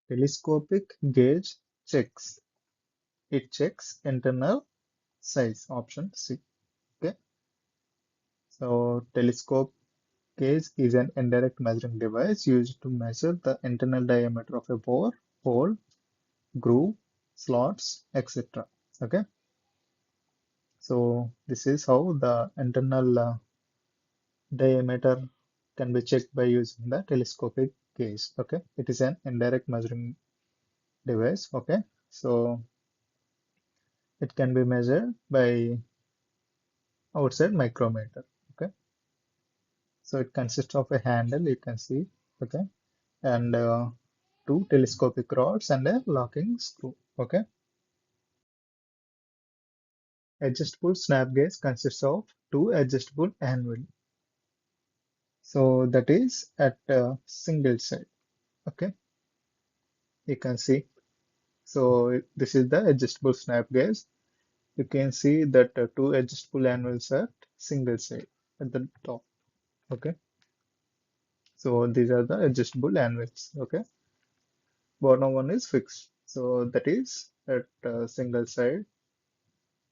telescopic gauge checks. It checks internal size. Option C. Okay, so telescope gauge is an indirect measuring device used to measure the internal diameter of a bore, hole, groove, slots, etc. Okay, so this is how the internal diameter can be checked by using the telescopic gauge. Okay, it is an indirect measuring device. Okay, so it can be measured by outside micrometer. Okay, so it consists of a handle, you can see. Okay, and two telescopic rods and a locking screw. Okay, adjustable snap gauge consists of two adjustable anvil. So that is at a single side. Okay, you can see. So this is the adjustable snap gauge. You can see that two adjustable anvils at single side at the top. Okay, so these are the adjustable anvils. Okay, bottom one is fixed. So that is at single side.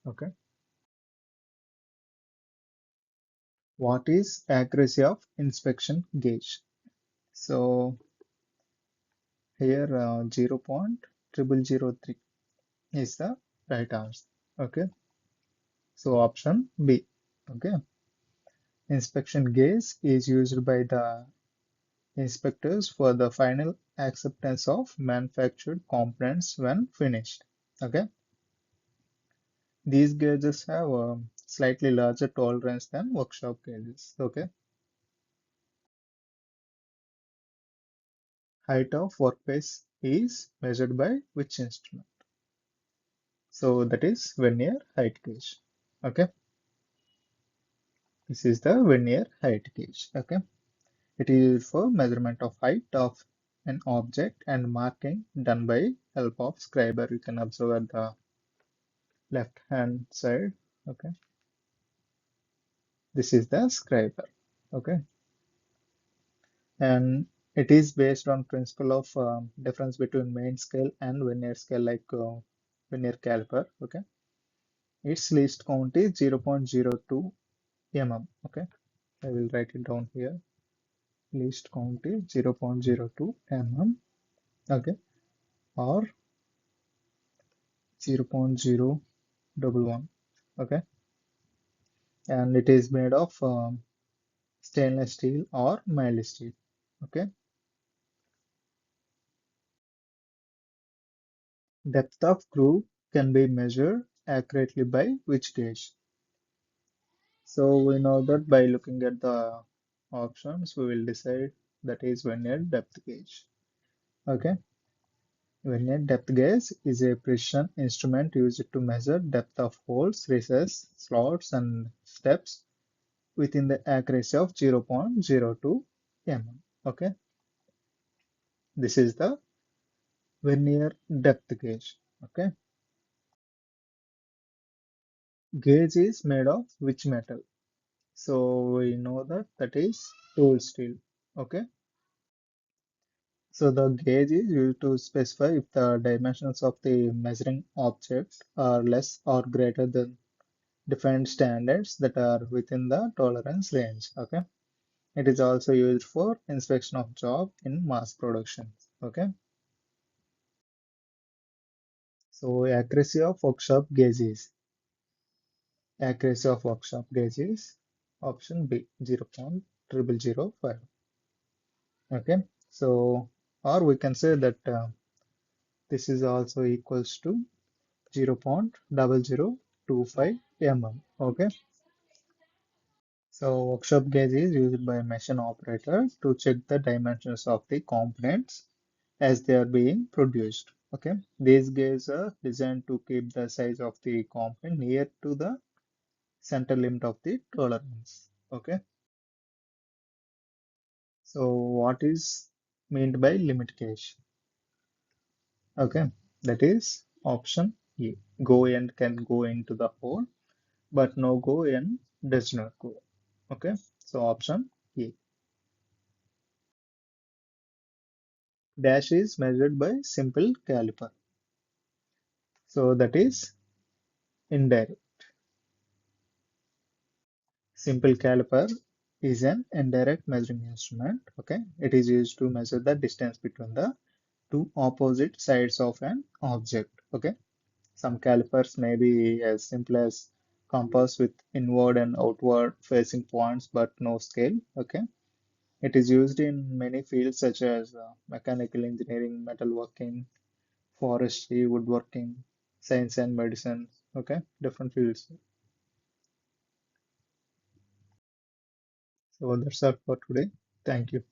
Okay, what is accuracy of inspection gauge? So here 0.0003 is the right answer. Okay, so option B. Okay, inspection gauge is used by the inspectors for the final acceptance of manufactured components when finished. Okay, these gauges have a slightly larger tolerance than workshop gauges. Okay, height of workpiece is measured by which instrument? So that is vernier height gauge. Okay, this is the vernier height gauge. Okay, it is used for measurement of height of an object and marking done by help of scriber. You can observe at the left hand side. Okay, this is the scriber. Okay, and it is based on principle of difference between main scale and vernier scale, like vernier caliper. Okay, its least count is 0.02 mm. Okay, I will write it down here. Least count is 0.02 mm. Okay, or 0.011. Okay, and it is made of stainless steel or mild steel. Okay, depth of groove can be measured accurately by which gauge? So we know that by looking at the options we will decide, that is vernier depth gauge. Okay, vernier depth gauge is a precision instrument used to measure depth of holes, recesses, slots, and steps within the accuracy of 0.02 mm. Okay, this is the vernier depth gauge. Okay, gauge is made of which metal? So we know that that is tool steel. Okay, so the gauge is used to specify if the dimensions of the measuring object are less or greater than defined standards that are within the tolerance range. Okay, it is also used for inspection of job in mass production. Okay, so accuracy of workshop gauges option B 0.0005. Okay, so or we can say that this is also equals to 0.0025 mm. Okay, so workshop gauge is used by machine operator to check the dimensions of the components as they are being produced. Okay, these gauges are designed to keep the size of the component near to the center limit of the tolerance. Okay, so what is meant by limit gauge? Okay, that is option A. Go end can go into the hole, but no go end does not go. Okay, so option A. Dash is measured by simple caliper. So that is indirect. Simple caliper is an indirect measuring instrument. Okay, it is used to measure the distance between the two opposite sides of an object. Okay, some calipers may be as simple as compass with inward and outward facing points, but no scale. Okay, it is used in many fields such as mechanical engineering, metalworking, forestry, woodworking, science and medicine. Okay, different fields. So that's all for today. Thank you.